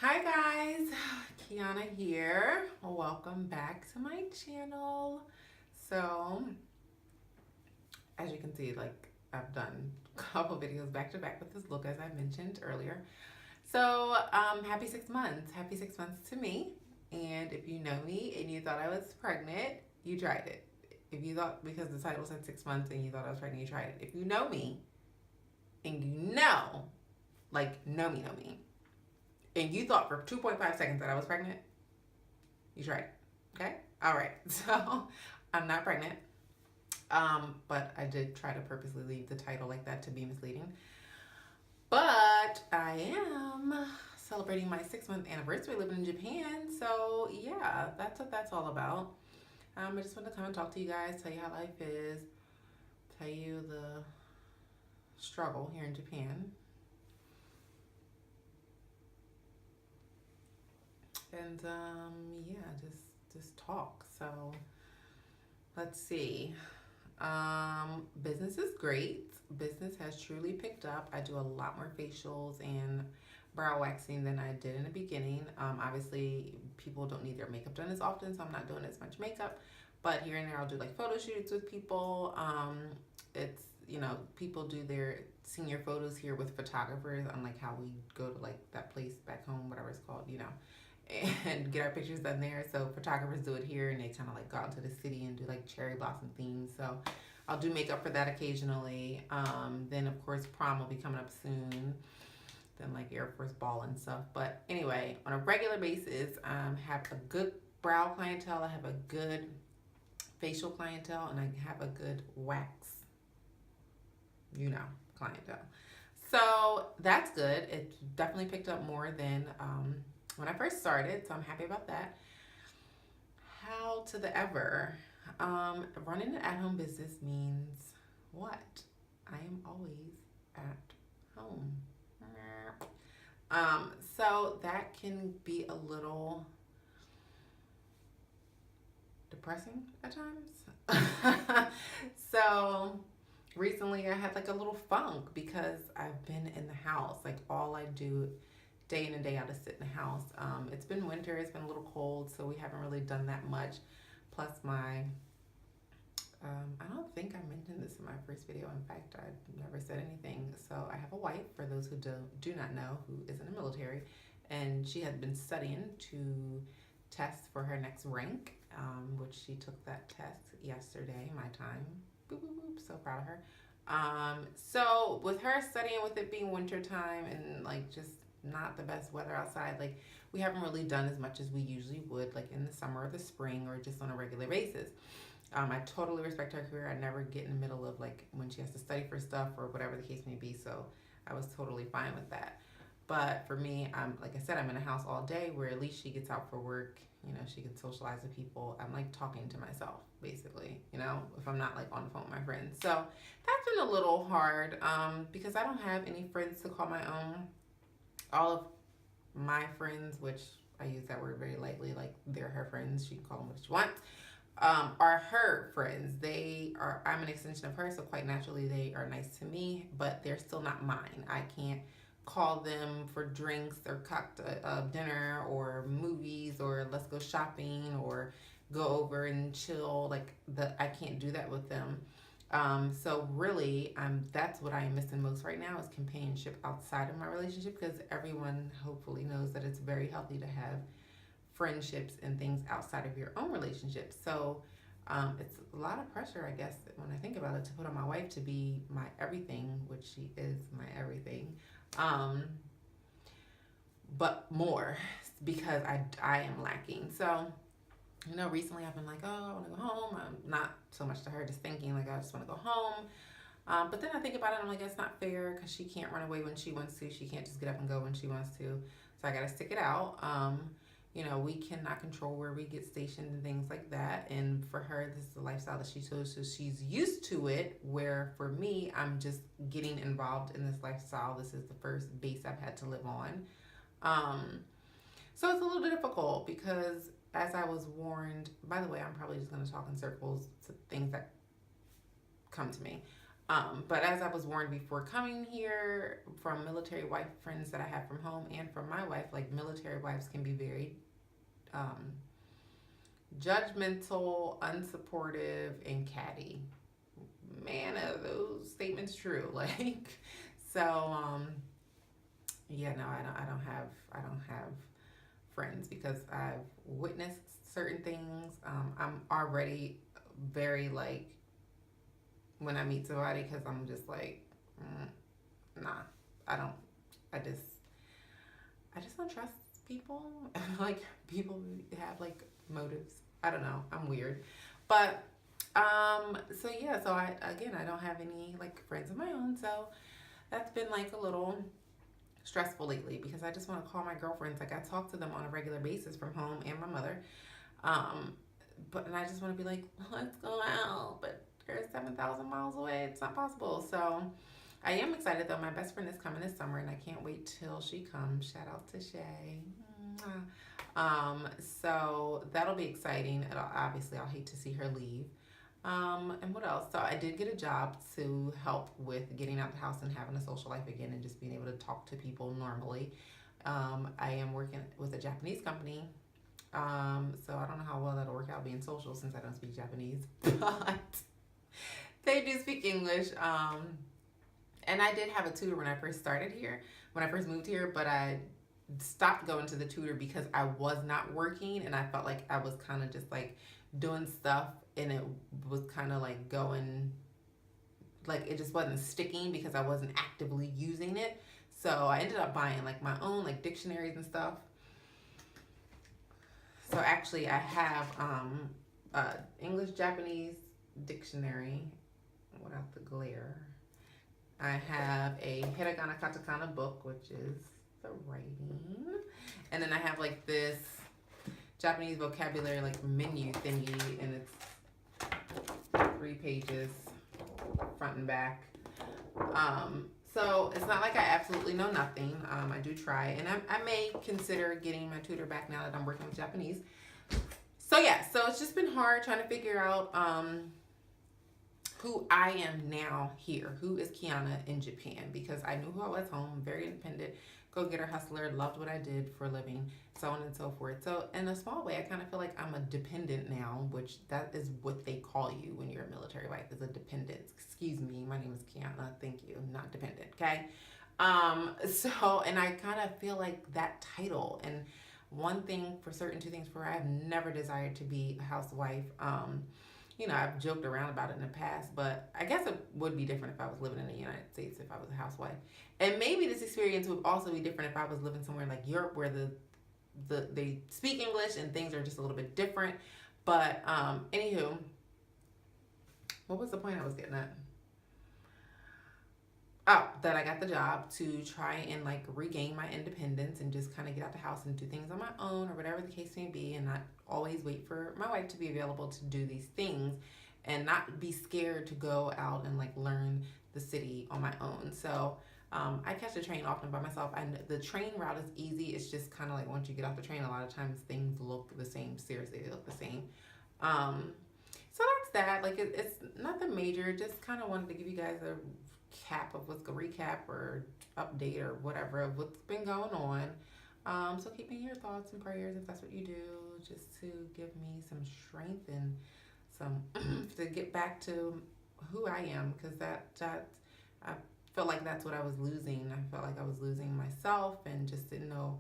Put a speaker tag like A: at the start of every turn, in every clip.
A: Hi guys, Kiyana here. Welcome back to my channel. So, as you can see, I've done a couple videos back to back with this look as I mentioned earlier. So, happy 6 months. Happy 6 months to me. And if you know me and you thought I was pregnant, you tried it. If you thought, because the title said 6 months and you thought I was pregnant, you tried it. If you know me and you know me, and you thought for 2.5 seconds that I was pregnant, you tried it. Okay? All right. So I'm not pregnant. But I did try to purposely leave the title like that to be misleading. But I am celebrating my 6 month anniversary living in Japan. So yeah, that's what that's all about. I just want to come and talk to you guys, tell you how life is, tell you the struggle here in Japan. And yeah, just talk. So let's see. Business is great. Business has truly picked up. I do a lot more facials and brow waxing than I did in the beginning. Obviously, people don't need their makeup done as often, so I'm not doing as much makeup. But here and there, I'll do like photo shoots with people. It's people do their senior photos here with photographers, unlike how we go to like that place back home, whatever it's called, and get our pictures done there. So photographers do it here, and they kind of like go out into the city and do like cherry blossom themes. So I'll do makeup for that occasionally. Then of course prom will be coming up soon. Then like Air Force Ball and stuff. But anyway, on a regular basis, have a good brow clientele. I have a good facial clientele, and I have a good wax, clientele. So that's good. It's definitely picked up more than when I first started, so I'm happy about that. How to the ever. Running an at-home business means what? I am always at home. So that can be a little depressing at times. So recently I had like a little funk because I've been in the house. Like all I do day in and day out is sit in the house. It's been winter, it's been a little cold, so we haven't really done that much. Plus I don't think I mentioned this in my first video. In fact, I never said anything. So I have a wife, for those who do not know, who is in the military, and she had been studying to test for her next rank, which she took that test yesterday, my time. Boop, boop, boop. So proud of her. So with her studying, with it being winter time and like just not the best weather outside, like we haven't really done as much as we usually would, like in the summer or the spring or just on a regular basis. I totally respect her career. I never get in the middle of like when she has to study for stuff or whatever the case may be. So I was totally fine with that. But for me, like I said, I'm in a house all day where at least she gets out for work. She can socialize with people. I'm like talking to myself, basically, if I'm not like on the phone with my friends. So that's been a little hard because I don't have any friends to call my own. All of my friends, which I use that word very lightly, like they're her friends, she can call them what she wants, are her friends. I'm an extension of her, so quite naturally they are nice to me, but they're still not mine. I can't call them for drinks or dinner or movies or let's go shopping or go over and chill. I can't do that with them. So really, that's what I am missing most right now is companionship outside of my relationship, because everyone hopefully knows that it's very healthy to have friendships and things outside of your own relationship. So it's a lot of pressure, I guess, when I think about it, to put on my wife to be my everything, which she is my everything, but more because I am lacking. So recently I've been like, oh, I want to go home. Not so much to her, just thinking like I just want to go home. But then I think about it, I'm like, it's not fair because she can't run away when she wants to. She can't just get up and go when she wants to. So I got to stick it out. We cannot control where we get stationed and things like that. And for her, this is the lifestyle that she chose, so she's used to it. Where for me, I'm just getting involved in this lifestyle. This is the first base I've had to live on. So it's a little difficult because, as I was warned, by the way, I'm probably just going to talk in circles to things that come to me. But as I was warned before coming here from military wife friends that I have from home and from my wife, like military wives can be very um, judgmental, unsupportive, and catty. Man, are those statements true? Like, so yeah, no, I don't have friends because I've witnessed certain things. I'm already very like when I meet somebody because I'm just like, nah, I don't. I just I just don't trust people. Like people have like motives. I don't know. I'm weird, but so yeah. So I don't have any like friends of my own. So that's been like a little stressful lately because I just want to call my girlfriends. Like I talk to them on a regular basis from home and my mother. Um, and I just want to be like, let's go out, but they're 7,000 miles away. It's not possible. So I am excited though. My best friend is coming this summer, and I can't wait till she comes. Shout out to Shay. So that'll be exciting. Obviously, I'll hate to see her leave. And what else? So I did get a job to help with getting out the house and having a social life again, and just being able to talk to people normally. I am working with a Japanese company. So I don't know how well that'll work out being social since I don't speak Japanese, but they do speak English. And I did have a tutor when I first started here, when I first moved here, but I stopped going to the tutor because I was not working and I felt like I was kind of just like doing stuff and it was kind of like going, like it just wasn't sticking because I wasn't actively using it. So I ended up buying like my own like dictionaries and stuff. So actually I have English Japanese dictionary without the glare. I have a hiragana katakana book, which is the writing. And then I have like this Japanese vocabulary like menu thingy, and it's 3 pages front and back. So it's not like I absolutely know nothing. I do try, and I may consider getting my tutor back now that I'm working with Japanese. So yeah, so it's just been hard trying to figure out who I am now here. Who is Kiyana in Japan? Because I knew who I was home, very independent, go-getter, hustler, loved what I did for a living, so on and so forth. So in a small way, I kind of feel like I'm a dependent now, which that is what they call you when you're a military wife, is a dependent. Excuse me, my name is Kiyana. Thank you. Not dependent, okay? So, and I kind of feel like that title. And one thing for certain, two things for I've never desired to be a housewife. You know, I've joked around about it in the past, but I guess it would be different if I was living in the United States if I was a housewife. And maybe this experience would also be different if I was living somewhere like Europe where they speak English and things are just a little bit different. But anywho, what was the point I was getting at? Oh, that I got the job to try and like regain my independence and just kind of get out the house and do things on my own or whatever the case may be, and not always wait for my wife to be available to do these things, and not be scared to go out and like learn the city on my own. So I catch the train often by myself. The train route is easy. It's just kind of like once you get off the train, a lot of times things look the same. Seriously, they look the same. So that's that. Like it's nothing major. Just kind of wanted to give you guys a recap or update or whatever of what's been going on. So keep me in your thoughts and prayers if that's what you do, just to give me some strength and some to get back to who I am, because that I felt like that's what I was losing. I felt like I was losing myself and just didn't know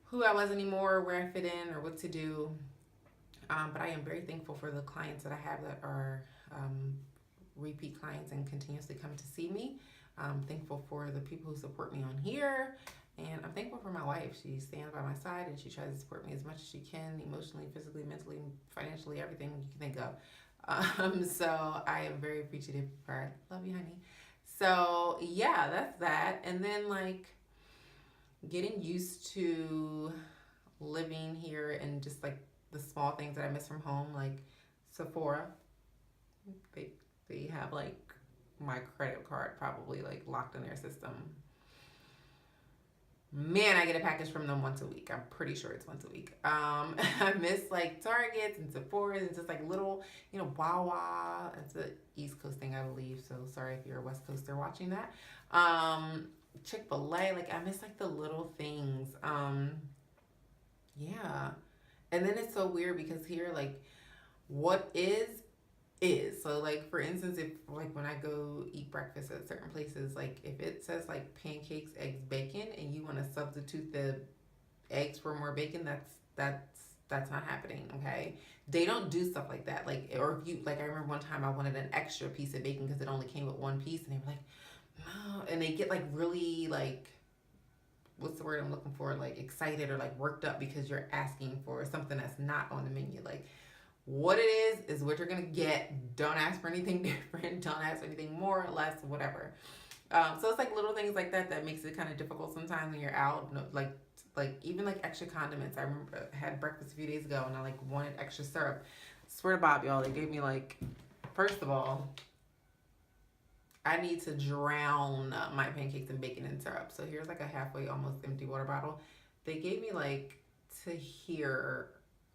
A: who I was anymore, where I fit in, or what to do. But I am very thankful for the clients that I have that are repeat clients and continuously come to see me. I'm thankful for the people who support me on here, and I'm thankful for my wife. She stands by my side and she tries to support me as much as she can, emotionally, physically, mentally, financially, everything you can think of. So I am very appreciative for her. Love you, honey. So yeah, that's that. And then like getting used to living here and just like the small things that I miss from home, like Sephora. They have like my credit card probably like locked in their system. Man, I get a package from them once a week. I'm pretty sure it's once a week. I miss like Targets and Sephora's and just like little, Wawa. It's a East Coast thing, I believe. So sorry if you're a West Coaster watching that. Chick-fil-A, like I miss like the little things. Yeah. And then it's so weird because here, like, what is. So like for instance, if like when I go eat breakfast at certain places, like if it says like pancakes, eggs, bacon, and you want to substitute the eggs for more bacon, that's not happening. Okay, they don't do stuff like that. Like, or if you like, I remember one time I wanted an extra piece of bacon because it only came with one piece, and they were like, no, and they get like really like, what's the word I'm looking for? Like excited or like worked up because you're asking for something that's not on the menu. Like, what it is what you're gonna get. Don't ask for anything different. Don't ask for anything more or less, whatever. So it's like little things like that that makes it kind of difficult sometimes when you're out. Like even like extra condiments. I remember I had breakfast a few days ago and I like wanted extra syrup. Swear to Bob, y'all, they gave me like, first of all, I need to drown my pancakes in bacon and syrup. So here's like a halfway, almost empty water bottle. They gave me like to here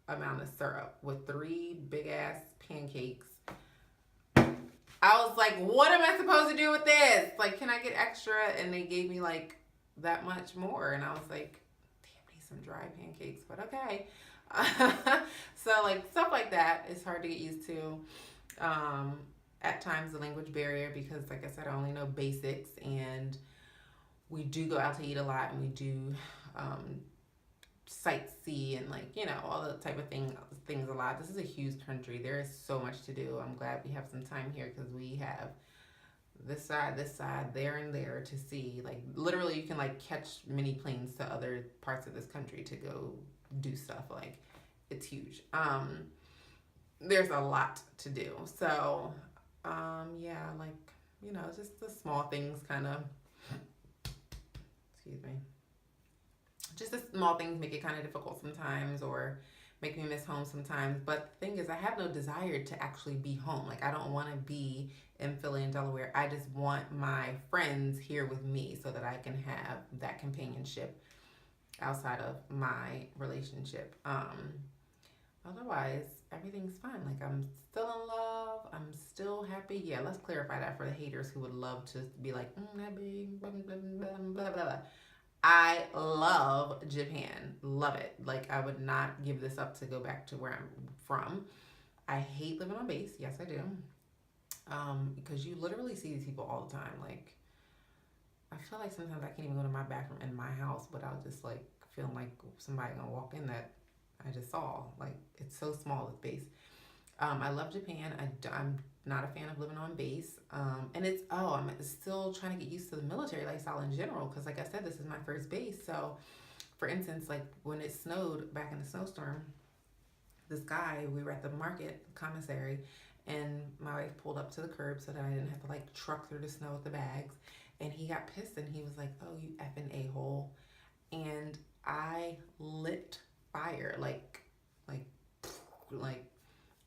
A: amount of syrup with 3 big ass pancakes. I was like, what am I supposed to do with this? Like, can I get extra? And they gave me like that much more. And I was like, damn, I need some dry pancakes, but okay. So like stuff like that is hard to get used to. At times the language barrier, because like I said, I only know basics, and we do go out to eat a lot, and we do sightsee and like all the type of things a lot. This is a huge country. There is so much to do. I'm glad we have some time here because we have this side, there and there to see. Like literally you can like catch mini planes to other parts of this country to go do stuff. Like it's huge. There's a lot to do. So yeah, like just the small things kind of, excuse me, just the small things make it kind of difficult sometimes, or make me miss home sometimes. But the thing is, I have no desire to actually be home. Like I don't want to be in Philly and Delaware. I just want my friends here with me so that I can have that companionship outside of my relationship. Otherwise, everything's fine. Like I'm still in love. I'm still happy. Yeah, let's clarify that for the haters who would love to be like, that big, blah, blah, blah, blah, blah, blah. I love Japan. Love it. Like I would not give this up to go back to where I'm from. I hate living on base. Yes, I do. Because you literally see these people all the time. Like I feel like sometimes I can't even go to my bathroom in my house without just like feeling like somebody gonna walk in that I just saw. Like it's so small, this base. I love Japan. I'm not a fan of living on base. And I'm still trying to get used to the military lifestyle in general. Cause like I said, this is my first base. So for instance, like when it snowed back in the snowstorm, this guy, we were at the market commissary, and my wife pulled up to the curb so that I didn't have to like truck through the snow with the bags. And he got pissed and he was like, oh, you effing a-hole. And I lit fire. Like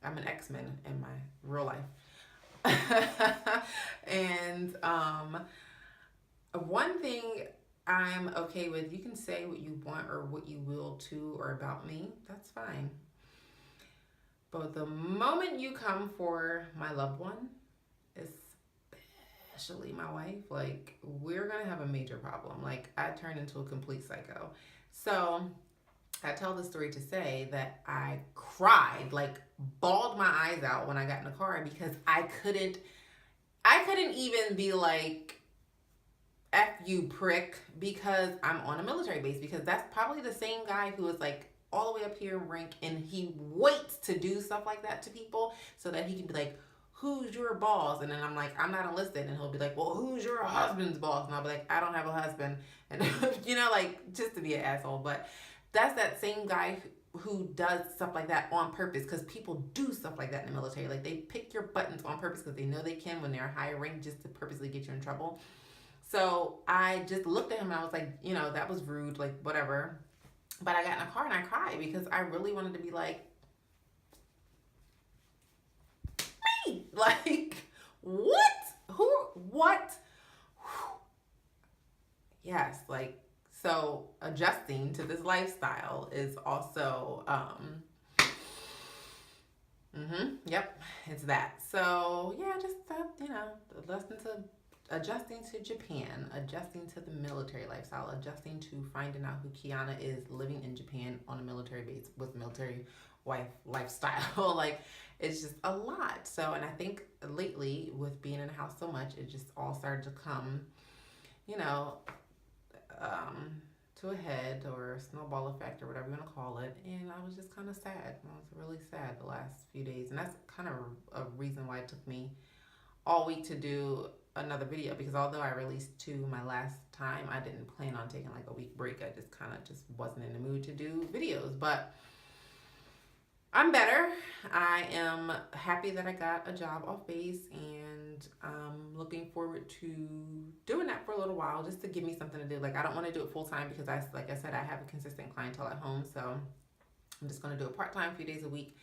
A: I'm an X-Men in my real life. And one thing I'm okay with, you can say what you want or what you will to or about me, that's fine. But the moment you come for my loved one, especially my wife, like we're gonna have a major problem. Like I turned into a complete psycho. So I tell this story to say that I cried, like bawled my eyes out when I got in the car because I couldn't even be like, F you prick, because I'm on a military base, because that's probably the same guy who is like all the way up here in rank, and he waits to do stuff like that to people so that he can be like, who's your boss? And then I'm like, I'm not enlisted. And he'll be like, well, who's your husband's boss? And I'll be like, I don't have a husband. And like just to be an asshole. But that's that same guy who does stuff like that on purpose, because people do stuff like that in the military. Like they pick your buttons on purpose because they know they can when they're higher rank, just to purposely get you in trouble. So I just looked at him and I was like, that was rude, like whatever. But I got in a car and I cried because I really wanted to be like, me, like what? Who? What? Yes, like So adjusting to this lifestyle is also, yep, it's that. So yeah, just adjusting to Japan, adjusting to the military lifestyle, adjusting to finding out who Kiyana is living in Japan on a military base with military wife lifestyle. Like, it's just a lot. So, and I think lately with being in the house so much, it just all started to come, you know, to a head, or a snowball effect, or whatever you want to call it. And I was just kind of sad. I was really sad the last few days. And that's kind of a reason why it took me all week to do another video, because although I released 2 my last time, I didn't plan on taking like a week break. I just kind of just wasn't in the mood to do videos. But I'm better. I am happy that I got a job off base, and I'm looking forward to doing that for a little while, just to give me something to do. Like, I don't want to do it full time because like I said, I have a consistent clientele at home. So I'm just going to do it part time, a few days a week,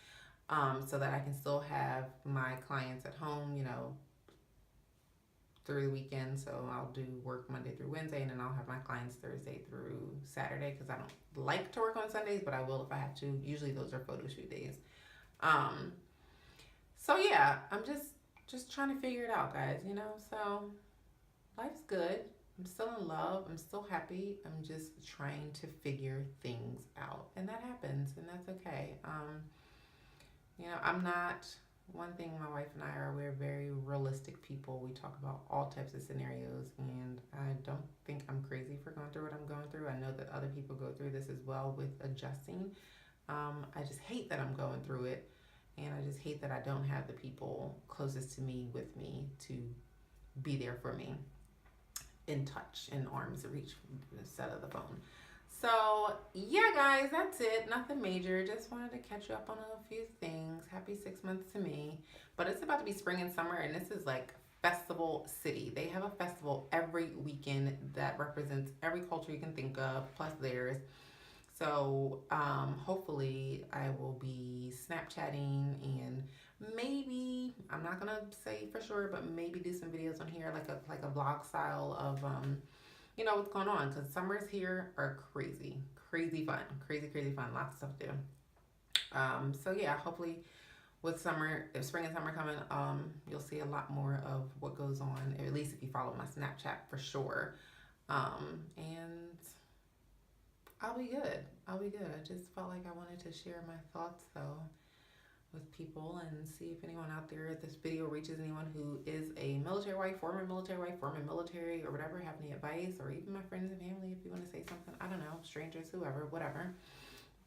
A: so that I can still have my clients at home, through the weekend. So I'll do work Monday through Wednesday, and then I'll have my clients Thursday through Saturday, because I don't like to work on Sundays, but I will if I have to. Usually those are photo shoot days. So yeah, I'm just trying to figure it out, guys, so life's good. I'm still in love. I'm still happy. I'm just trying to figure things out, and that happens, and that's okay. I'm not, one thing my wife and I are, we're very realistic people. We talk about all types of scenarios, and I don't think I'm crazy for going through what I'm going through. I know that other people go through this as well with adjusting. I just hate that I'm going through it, and I just hate that I don't have the people closest to me with me to be there for me, in touch, in arm's reach, instead of the phone. So yeah, guys, that's it. Nothing major. Just wanted to catch you up on a few things. Happy 6 months to me. But it's about to be spring and summer, and this is like festival city. They have a festival every weekend that represents every culture you can think of, plus theirs. So hopefully I will be Snapchatting, and maybe, I'm not gonna say for sure, but maybe do some videos on here, like a vlog style of what's going on, because summers here are crazy fun, crazy fun, lots of stuff to do. So yeah, hopefully with spring and summer coming, you'll see a lot more of what goes on, at least if you follow my Snapchat, for sure. And I'll be good. I just felt like I wanted to share my thoughts though with people, and see if anyone out there, if this video reaches anyone who is a military wife, former military, or whatever, have any advice, or even my friends and family, if you want to say something, I don't know, strangers, whoever, whatever.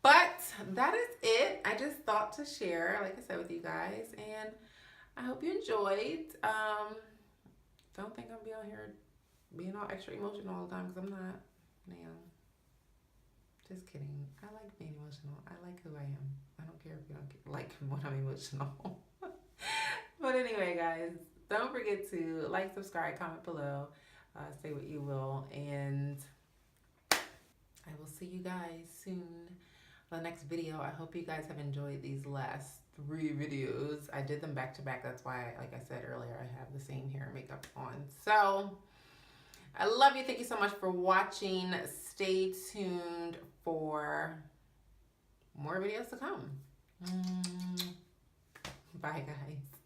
A: But that is it. I just thought to share, like I said, with you guys, and I hope you enjoyed. Don't think I'll be on here being all extra emotional all the time, because I'm not. Just kidding. I like being emotional. I like who I am. I don't care if you don't like when I'm emotional. But anyway, guys, don't forget to like, subscribe, comment below, say what you will, and I will see you guys soon for the next video. I hope you guys have enjoyed these last 3 videos. I did them back to back. That's why, like I said earlier, I have the same hair and makeup on. So I love you. Thank you so much for watching. Stay tuned for more videos to come. Bye, guys.